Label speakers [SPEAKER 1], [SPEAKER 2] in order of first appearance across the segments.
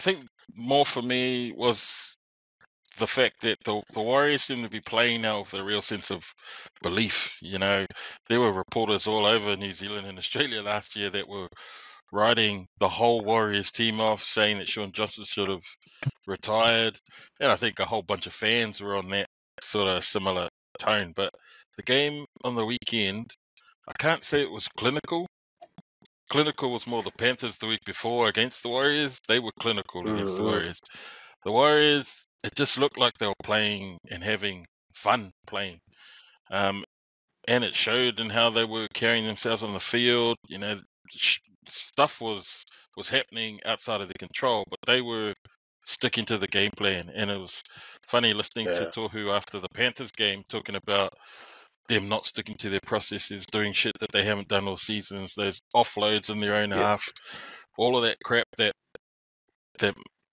[SPEAKER 1] think more for me was the fact that the Warriors seem to be playing now with a real sense of belief. You know, there were reporters all over New Zealand and Australia last year that were writing the whole Warriors team off, saying that Shaun Johnson should have retired. And I think a whole bunch of fans were on that sort of similar tone. But the game on the weekend, I can't say it was clinical. Clinical was more the Panthers the week before against the Warriors. They were clinical against the Warriors. The Warriors, it just looked like they were playing and having fun playing. And it showed in how they were carrying themselves on the field. You know, stuff was happening outside of their control, but they were sticking to the game plan. And it was funny listening to Tohu after the Panthers game talking about them not sticking to their processes, doing shit that they haven't done all seasons, those offloads in their own half, all of that crap that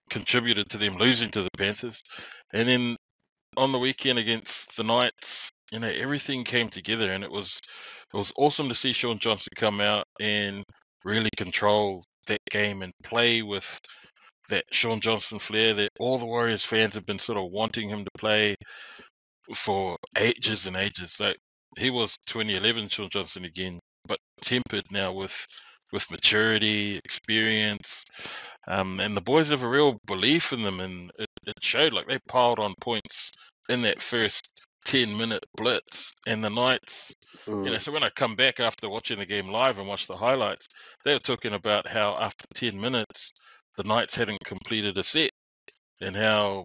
[SPEAKER 1] contributed to them losing to the Panthers. And then on the weekend against the Knights, you know, everything came together, and it was awesome to see Shaun Johnson come out and really control that game and play with that Shaun Johnson flair that all the Warriors fans have been sort of wanting him to play for ages and ages. Like, he was 2011 Shaun Johnson again, but tempered now with maturity, experience, and the boys have a real belief in them, and it showed. Like, they piled on points in that first 10-minute blitz, and the Knights, you know, so when I come back after watching the game live and watch the highlights, they were talking about how after 10 minutes, the Knights hadn't completed a set, and how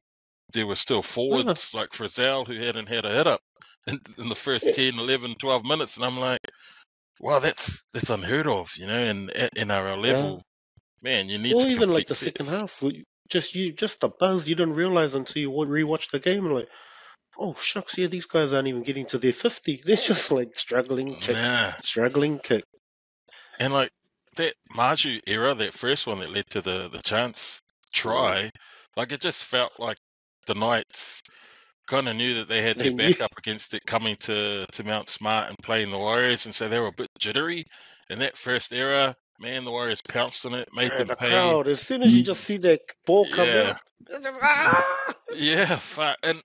[SPEAKER 1] there were still forwards like Frizzell who hadn't had a hit up in the first 10, 11, 12 minutes. And I'm like, wow, that's unheard of, you know, and at NRL level, man, you need to
[SPEAKER 2] even like
[SPEAKER 1] complete
[SPEAKER 2] the
[SPEAKER 1] sets.
[SPEAKER 2] second half, just the buzz you didn't realize until you rewatch the game, and like, oh shucks, yeah, these guys aren't even getting to their 50. They're just like struggling kick.
[SPEAKER 1] And like that Maju era, that first one that led to the chance try, like it just felt like the Knights kind of knew that they had their back up against it coming to Mount Smart and playing the Warriors, and so they were a bit jittery. In that first era, man, the Warriors pounced on it, made them
[SPEAKER 2] the
[SPEAKER 1] pay.
[SPEAKER 2] Crowd, as soon as you just see that ball come out,
[SPEAKER 1] and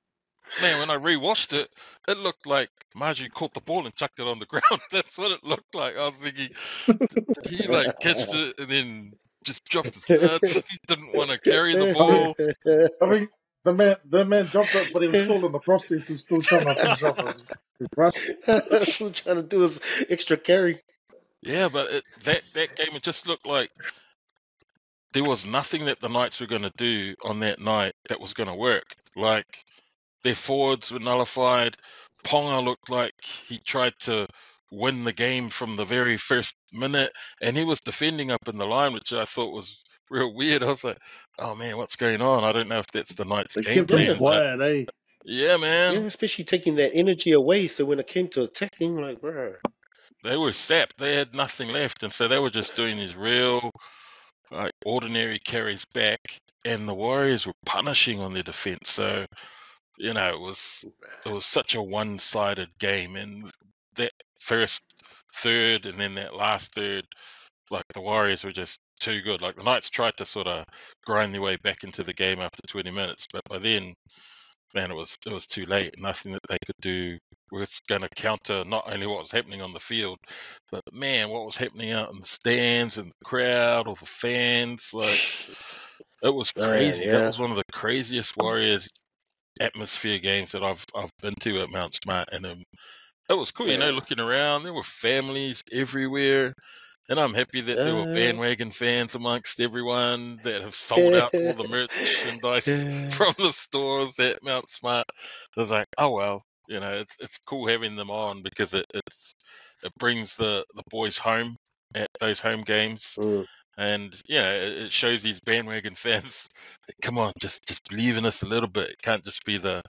[SPEAKER 1] man, when I rewatched it, it looked like Margie caught the ball and chucked it on the ground. That's what it looked like. I was thinking, did he like catch it and then just dropped his nuts? He didn't want to carry the ball.
[SPEAKER 3] I think the man dropped it, but he was still in the process. He was still trying to finish off his run.
[SPEAKER 2] Still trying to do his extra carry.
[SPEAKER 1] Yeah, but that game, it just looked like there was nothing that the Knights were going to do on that night that was going to work. Like, their forwards were nullified. Ponga looked like he tried to win the game from the very first minute, and he was defending up in the line, which I thought was real weird. I was like, oh man, what's going on? I don't know if that's the Knights' game plan.
[SPEAKER 3] Quiet, eh?
[SPEAKER 1] Yeah, man.
[SPEAKER 2] Yeah, especially taking that energy away. So when it came to attacking, like, bro,
[SPEAKER 1] they were sapped. They had nothing left, and so they were just doing these real, like, ordinary carries back, and the Warriors were punishing on their defense. So, you know, it was such a one-sided game, and that first third and then that last third, like, the Warriors were just too good. Like, the Knights tried to sort of grind their way back into the game after 20 minutes, but by then, man, it was too late. Nothing that they could do was going to counter not only what was happening on the field, but man, what was happening out in the stands and the crowd, all the fans. Like, it was crazy. That was one of the craziest Warriors atmosphere games that I've been to at Mount Smart, and it was cool. You know, looking around, there were families everywhere. And I'm happy that there were bandwagon fans amongst everyone that have sold out all the merchandise from the stores at Mount Smart. I was like, oh well, you know, it's cool having them on because it brings the boys home at those home games, and yeah, it shows these bandwagon fans that, come on, just believe in us a little bit. It can't just be the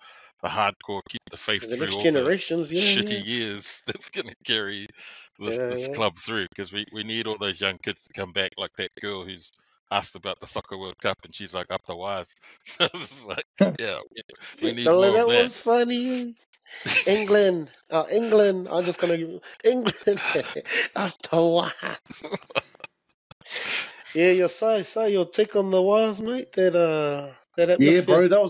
[SPEAKER 1] hardcore keep the faith
[SPEAKER 2] the
[SPEAKER 1] through
[SPEAKER 2] next
[SPEAKER 1] all
[SPEAKER 2] generations,
[SPEAKER 1] the shitty years that's going to carry this club through, because we need all those young kids to come back, like that girl who's asked about the Soccer World Cup and she's like, up the wires. So it's like, yeah, we need more
[SPEAKER 2] that
[SPEAKER 1] of that.
[SPEAKER 2] was funny. England, England. I'm just gonna England up the wires. Yeah, your take on the Wars, mate. That
[SPEAKER 3] Yeah,
[SPEAKER 2] atmosphere.
[SPEAKER 3] bro, that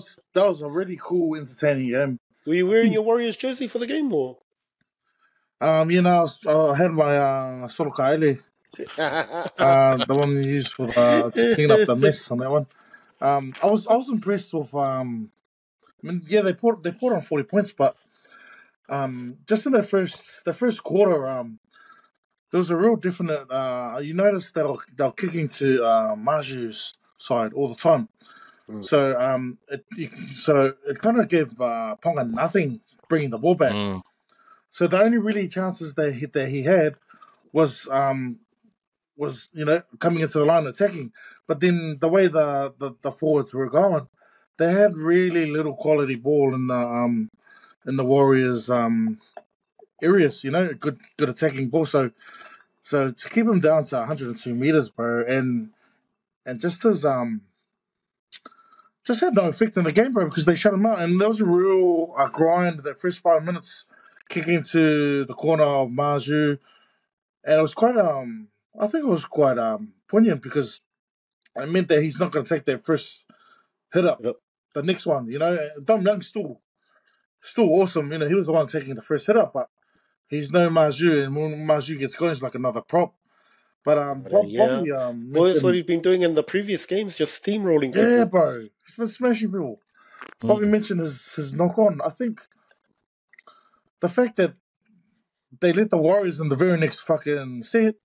[SPEAKER 3] was a really cool, entertaining game.
[SPEAKER 2] Were you wearing your Warriors jersey for the game, or?
[SPEAKER 3] I had my solo kaele, the one you use for to clean up the mess on that one. I was impressed with I mean, yeah, they put on 40 points, but just in the first quarter, there was a real different. You noticed they were kicking to Maju's side all the time. So it kind of gave Ponga nothing bringing the ball back. So the only really chances that he had was coming into the line attacking. But then the way the forwards were going, they had really little quality ball in the Warriors areas. You know, good attacking ball. So to keep him down to 102 meters, bro, and just as just had no effect in the game, bro, because they shut him out, and there was a real grind that first 5 minutes, kicking to the corner of Maju, and it was quite I think it was quite poignant because it meant that he's not going to take that first hit up,
[SPEAKER 2] Yep.
[SPEAKER 3] the next one, you know. Dom Young's still awesome, you know. He was the one taking the first hit up, but he's no Maju, and when Maju gets going, it's like another prop. But
[SPEAKER 2] Yeah.
[SPEAKER 3] Bobby
[SPEAKER 2] Well, that's what
[SPEAKER 3] mentioned,
[SPEAKER 2] he's been doing in the previous games, just steamrolling
[SPEAKER 3] yeah,
[SPEAKER 2] people.
[SPEAKER 3] bro, he's been smashing people. Bobby mentioned his knock on. I think the fact that they let the Warriors in the very next fucking set,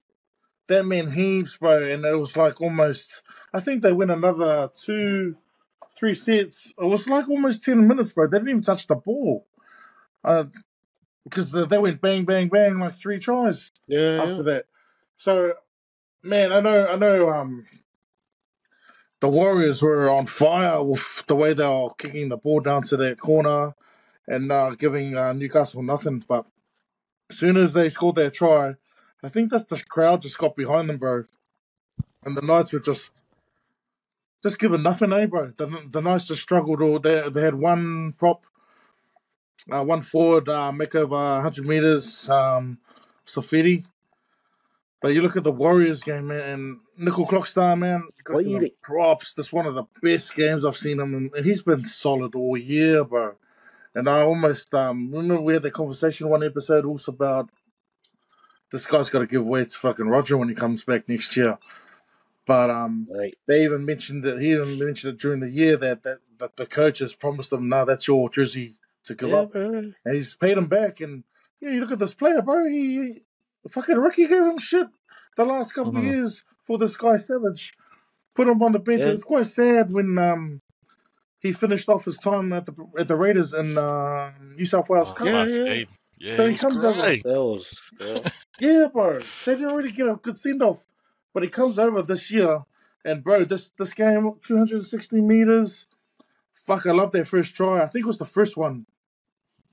[SPEAKER 3] that meant heaps, bro. And it was like almost, I think they win another 2-3 sets. It was like almost 10 minutes, bro. They didn't even touch the ball. Because they went bang, bang, bang, like 3 tries after that. So, man, I know, the Warriors were on fire with the way they were kicking the ball down to that corner and giving Newcastle nothing. But as soon as they scored their try, I think that the crowd just got behind them, bro. And the Knights were just giving nothing, bro. The Knights just struggled. Or they had one prop, one forward, make over 100 meters, Safiri. But you look at the Warriors game, man, and Nickel Clockstar, man, got to give him props. That's one of the best games I've seen him in, and he's been solid all year, bro. And I almost remember we had that conversation one episode also about this guy's got to give way to fucking Roger when he comes back next year. But they even mentioned it. He even mentioned it during the year that the coach has promised him, "No, that's your jersey to give up," and he's paid him back. And yeah, you look at this player, bro. He fucking Ricky gave him shit the last couple of years for this guy Savage. Put him on the bench. It was quite sad when he finished off his time at the Raiders in New South Wales Cup.
[SPEAKER 1] Yeah,
[SPEAKER 3] So he comes over. Yeah, bro. So he didn't really get a good send off, but he comes over this year, and bro, this game, 260 meters. Fuck, I love that first try. I think it was the first one.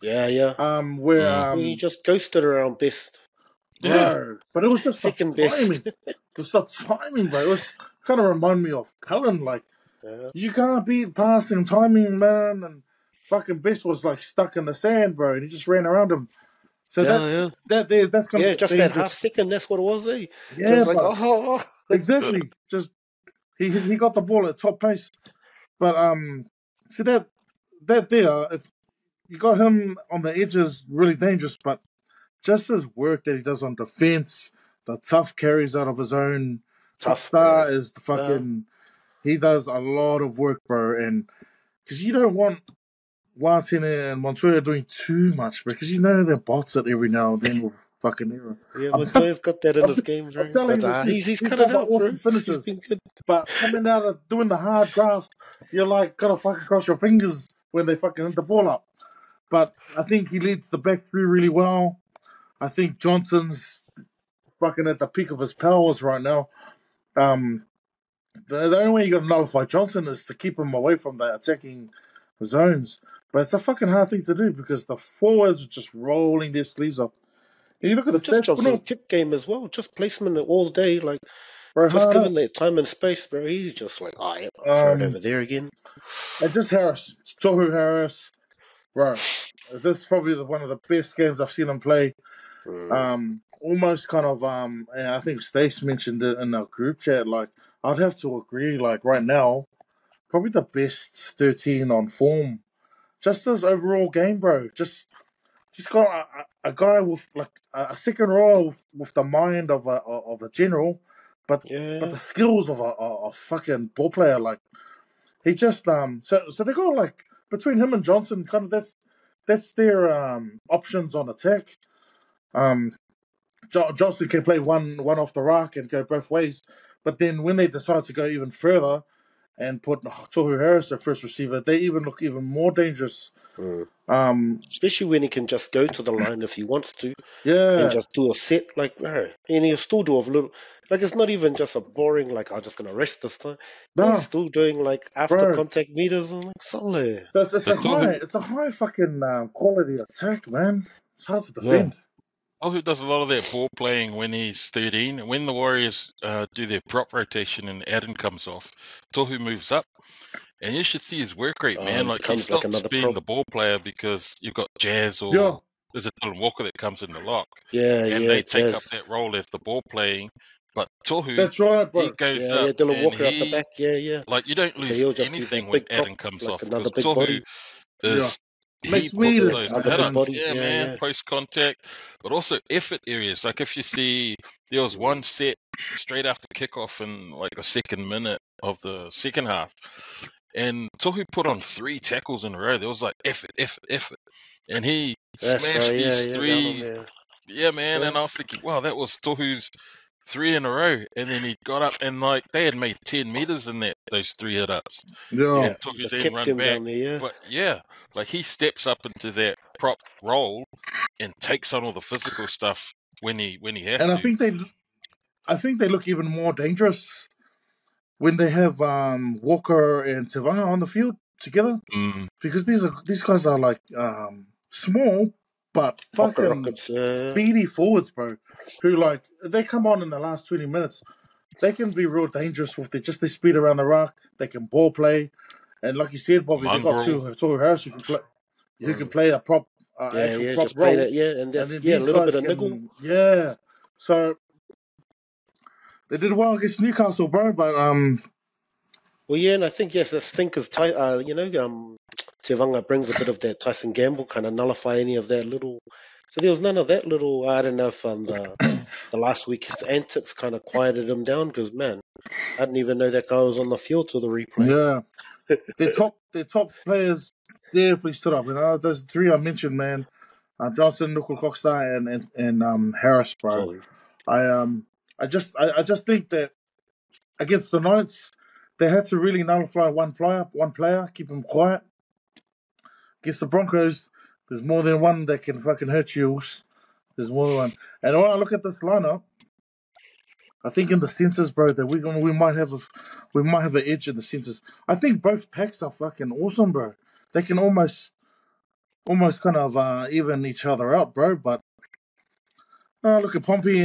[SPEAKER 2] Yeah.
[SPEAKER 3] Where
[SPEAKER 2] he just ghosted around best.
[SPEAKER 3] Bro, but it was just
[SPEAKER 2] second
[SPEAKER 3] the timing.
[SPEAKER 2] best.
[SPEAKER 3] Just the timing, bro. It was kind of remind me of Cullen. Like, you can't beat passing timing, man. And fucking Best was like stuck in the sand, bro, and he just ran around him. So that's gonna be
[SPEAKER 2] just
[SPEAKER 3] dangerous.
[SPEAKER 2] that half second. That's what it was.
[SPEAKER 3] Yeah,
[SPEAKER 2] just like
[SPEAKER 3] exactly. Just he got the ball at top pace, but see that there, if you got him on the edges, really dangerous. But just his work that he does on defense, the tough carries out of his own.
[SPEAKER 2] Tough
[SPEAKER 3] star is the fucking. He does a lot of work, bro, and because you don't want Watine and Montoya doing too much, because you know they're bots it every now and then with fucking error.
[SPEAKER 2] Yeah, Montoya's got that in his game, bro.
[SPEAKER 3] I'm telling you,
[SPEAKER 2] he's cut it out,
[SPEAKER 3] awesome
[SPEAKER 2] bro.
[SPEAKER 3] finishes.
[SPEAKER 2] He's been good.
[SPEAKER 3] But coming out of doing the hard graft, you're like gotta fucking cross your fingers when they fucking hit the ball up. But I think he leads the back three really well. I think Johnson's fucking at the peak of his powers right now. The only way you got to nullify Johnson is to keep him away from the attacking zones. But it's a fucking hard thing to do because the forwards are just rolling their sleeves up. And you look at the
[SPEAKER 2] just Johnson's kick game as well, just placement all day, like just given that time and space, bro. He's just like, I'll throw it over there again.
[SPEAKER 3] And just Harris, Tohu Harris, bro. This is probably one of the best games I've seen him play. almost kind of and I think Stace mentioned it in our group chat. Like, I'd have to agree. Like right now, probably the best 13 on form. Just as overall game, bro. Just got a guy with like a second row with the mind of a general, but the skills of a fucking ball player. Like, he just so they got like between him and Johnson, kind of that's their options on attack. Johnson can play one off the rack and go both ways, but then when they decide to go even further and put Tohu Harris at first receiver, they even look even more dangerous.
[SPEAKER 2] Especially when he can just go to the line if he wants to,
[SPEAKER 3] yeah,
[SPEAKER 2] and just do a set like, and he'll still do a little. Like, it's not even just a boring like, I'm just gonna rest this time.
[SPEAKER 3] no,
[SPEAKER 2] He's still doing like after contact meters and like solid.
[SPEAKER 3] So it's a high fucking quality attack, man. It's hard to defend.
[SPEAKER 1] Tohu does a lot of that ball playing when he's 13. When the Warriors do their prop rotation and Adam comes off, Tohu moves up. And you should see his work rate, man. Like, he stops like being the ball player because you've got Jazz or there's a Dylan Walker that comes in the lock. And they take up that role as the ball playing. But Tohu,
[SPEAKER 3] that's right, bro.
[SPEAKER 1] He goes up.
[SPEAKER 2] Dylan Walker at the back.
[SPEAKER 1] Like, you don't lose anything when Adam comes off because Tohu is...
[SPEAKER 3] Makes
[SPEAKER 1] he puts
[SPEAKER 3] meters.
[SPEAKER 1] those hits, post contact, but also effort areas. Like, if you see, there was one set straight after kickoff in like the second minute of the second half, and Tohu put on 3 tackles in a row. There was like effort, and he smashed these 3. Yeah, man. And I was thinking, wow, that was Tohu's 3 in a row, and then he got up and like they had made 10 meters in those 3 hit ups.
[SPEAKER 3] Yeah,
[SPEAKER 1] Tohu just didn't run back. There, but like, he steps up into that prop role and takes on all the physical stuff when he has
[SPEAKER 3] and
[SPEAKER 1] to.
[SPEAKER 3] I think they look even more dangerous when they have Walker and Tevanga on the field together, because these guys are like small but fucking speedy forwards, bro. Who, like, they come on in the last 20 minutes, they can be real dangerous with their speed around the rock. They can ball play, and like you said, Bobby, they got Tohu Harris who can play a prop, actual prop
[SPEAKER 2] just
[SPEAKER 3] role.
[SPEAKER 2] Play that, and then a little bit of niggle.
[SPEAKER 3] Yeah, so they did well against Newcastle, bro. But
[SPEAKER 2] well, yeah, and I think because Tevanga brings a bit of that Tyson Gamble kind of nullify any of that little. So there was none of that little. I don't know if the last week's antics kind of quieted him down, because man, I didn't even know that guy was on the field till the replay.
[SPEAKER 3] Yeah, their top players definitely stood up. You know, there's 3 I mentioned, man. Johnson, Nuku-Coxstar, and Harris, bro. I just think that against the Knights, they had to really nullify one player, keep him quiet. Against the Broncos, there's more than one that can fucking hurt you. There's more than one. And when I look at this lineup, I think in the centers, bro, that we might have an edge in the centers. I think both packs are fucking awesome, bro. They can almost kind of even each other out, bro. But look at Pompey,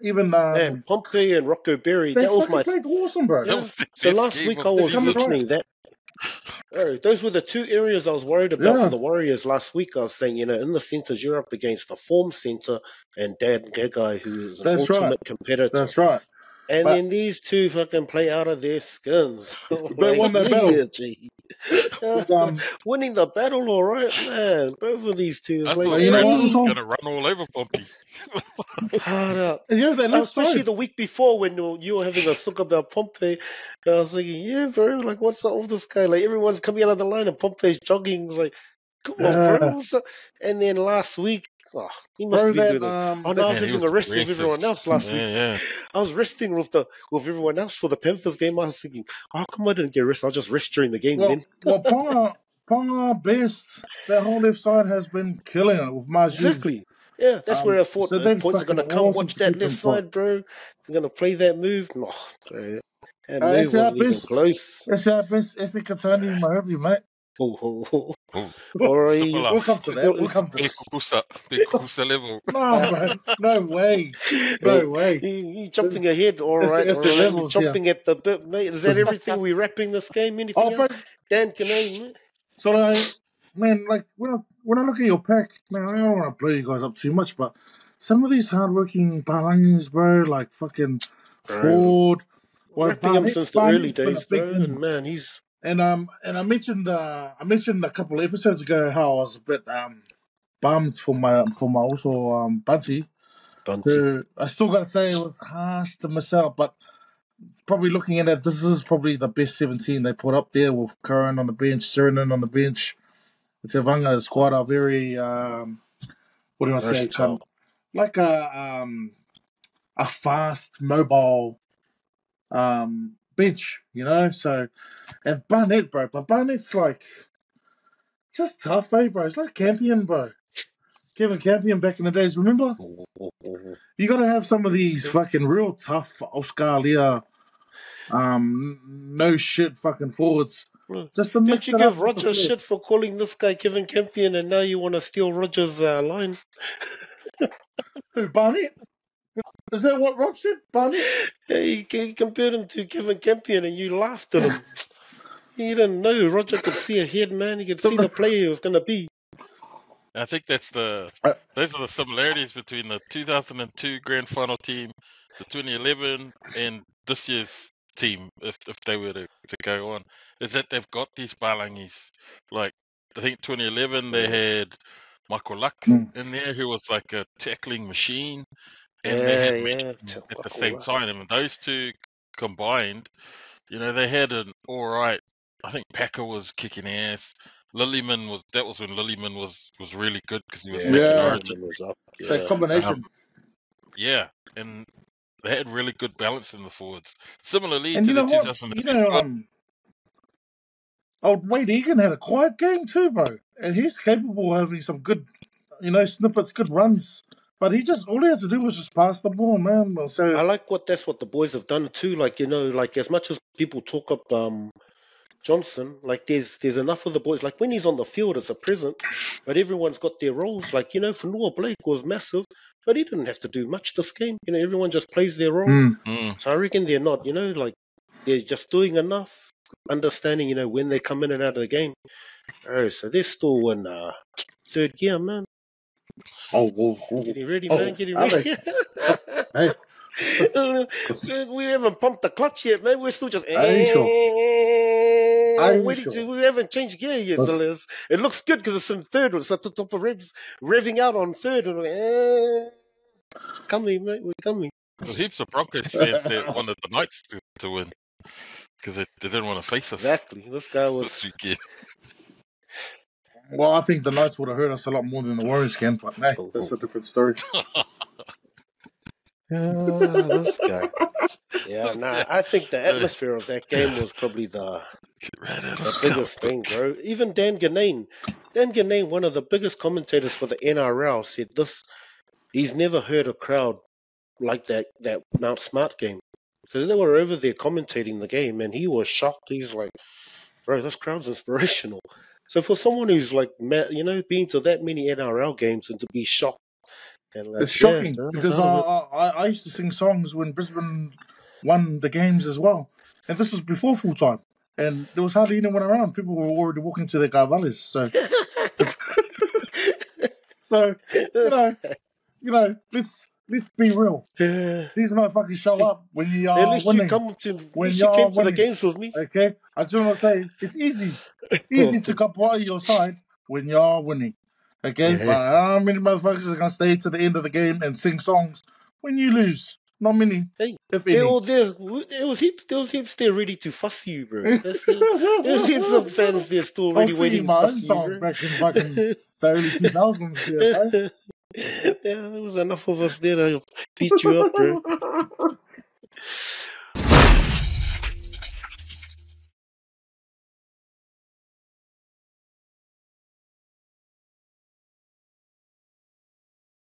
[SPEAKER 3] even
[SPEAKER 2] man, Pompey and Rocco Berry. That was
[SPEAKER 3] played awesome, bro.
[SPEAKER 2] Yeah. So last week I was mentioning that. Those were the 2 areas I was worried about for the Warriors last week. I was saying, in the centers, you're up against the form center and that guy who is an ultimate competitor.
[SPEAKER 3] That's right.
[SPEAKER 2] And then these 2 fucking play out of their skins.
[SPEAKER 3] They won the
[SPEAKER 2] battle. Winning the battle, all right, man. Both of these 2.
[SPEAKER 1] I thought Brady was going to run all over Pompey.
[SPEAKER 2] Hard up.
[SPEAKER 3] Especially
[SPEAKER 2] the week before when you were having a talk about Pompey. I was thinking, yeah, bro, like, what's up with this guy? Like, everyone's coming out of the line and Pompey's jogging. It's like, come on, bro. And then last week, he must be doing this. I was having a rest with everyone else last week.
[SPEAKER 1] Yeah.
[SPEAKER 2] I was resting with everyone else for the Panthers game. I was thinking, how come I didn't get rest? I'll just rest during the game then.
[SPEAKER 3] Ponga best. That whole left side has been killing it with Maju.
[SPEAKER 2] Exactly. Yeah, that's where I thought the points are going to come. Watch that left side, bro. We're going to play that move. No, bro. That move wasn't even close.
[SPEAKER 3] That's our best. That's the Katani Mahavi, mate.
[SPEAKER 2] All right.
[SPEAKER 3] We'll come to that.
[SPEAKER 1] Big level.
[SPEAKER 3] No, man. No way. No way.
[SPEAKER 2] You jumping ahead, all right. You're jumping at the bit, mate. Is that everything? We're wrapping this game? Anything else? Dan, can I?
[SPEAKER 3] So, man, like, when I look at your pack, man, I don't want to blow you guys up too much, but some of these hardworking Palangis, bro, like fucking Ford.
[SPEAKER 2] Well, repping him since the early days, bro,
[SPEAKER 3] and
[SPEAKER 2] man, he's.
[SPEAKER 3] And I mentioned a couple of episodes ago how I was a bit bummed for my also Bunty. Who I still gotta say it was harsh to miss out, but probably looking at it, this is probably the best 17 they put up there with Curran on the bench, Serenen on the bench. The Tevanga squad are very what do I say? Like a fast, mobile bench, you know. So and Barnett, bro, but Barnett's like just tough, eh, bro? It's like Campion, bro. Kevin Campion back in the days, remember? You got to have some of these fucking real tough Australia, no shit fucking forwards. Just to mix
[SPEAKER 2] Didn't you give Roger shit for calling this guy Kevin Campion, and now you want to steal Roger's line?
[SPEAKER 3] Who, Barnett? Is that what Roger said, Barnett?
[SPEAKER 2] Yeah, he compared him to Kevin Campion, and you laughed at him. You didn't know Roger could see ahead, man. He could see the player he was going to be.
[SPEAKER 1] I think those are the similarities between the 2002 Grand Final team, the 2011, and this year's team, if they were to go on, is that they've got these Balangis. Like, I think 2011 they had Michael Luck in there, who was like a tackling machine, and they had Manning at the same time. And those two combined, you know, they had an all right. I think Packer was kicking ass. Lillyman was when Lillyman was really good because he was making origin.
[SPEAKER 3] That combination.
[SPEAKER 1] And they had really good balance in the forwards. Similarly
[SPEAKER 3] and
[SPEAKER 1] to
[SPEAKER 3] you know
[SPEAKER 1] the
[SPEAKER 3] what?
[SPEAKER 1] 2010
[SPEAKER 3] Wade Egan had a quiet game too, bro. And he's capable of having some good, snippets, good runs. But all he had to do was just pass the ball, man. So
[SPEAKER 2] I like that's what the boys have done too. Like, like as much as people talk up Johnson, like there's enough of the boys. Like when he's on the field, it's a presence, but everyone's got their roles. Like, Fanua Blake was massive, but he didn't have to do much this game. Everyone just plays their role. So I reckon they're not, like they're just doing enough, understanding, when they come in and out of the game. Oh, so they're still in third gear, man. Getting ready, man. Getting ready.
[SPEAKER 3] Hey.
[SPEAKER 2] We haven't pumped the clutch yet, man. We're still just. We haven't changed gear yet, Celeste. It looks good because it's in third. It's at the top of revving out on third. Coming, mate. We're coming.
[SPEAKER 1] There's heaps of Broncos fans that wanted the Knights to win because they didn't want to face us.
[SPEAKER 2] Exactly. This guy was.
[SPEAKER 1] This weekend.
[SPEAKER 3] Well, I think the Knights would have hurt us a lot more than the Warriors can, but hey, that's a different story.
[SPEAKER 2] This guy. Yeah, I think the atmosphere of that game was probably the biggest thing, bro. Even Dan Ganane, one of the biggest commentators for the NRL, said this. He's never heard a crowd like that Mount Smart game. So they were over there commentating the game, and he was shocked. He's like, bro, this crowd's inspirational. So for someone who's like, been to that many NRL games and to be shocked.
[SPEAKER 3] It's shocking because I used to sing songs when Brisbane won the games as well. And this was before full time. And there was hardly anyone around. People were already walking to their carvalhas. So, let's be real. These motherfuckers show up when you are
[SPEAKER 2] at least
[SPEAKER 3] winning.
[SPEAKER 2] You came to the games with me.
[SPEAKER 3] Okay? I just want to say, it's easy. Easy to come part of your side when you are winning. Okay, but how many motherfuckers are gonna stay to the end of the game and sing songs when you lose? Not many.
[SPEAKER 2] Hey,
[SPEAKER 3] if any.
[SPEAKER 2] There was heaps there ready to fuss you, bro. There's heaps of fans there still ready waiting to fuss you, bro.
[SPEAKER 3] Back in the early 2000s, right?
[SPEAKER 2] Yeah, there was enough of us there to beat you up, bro.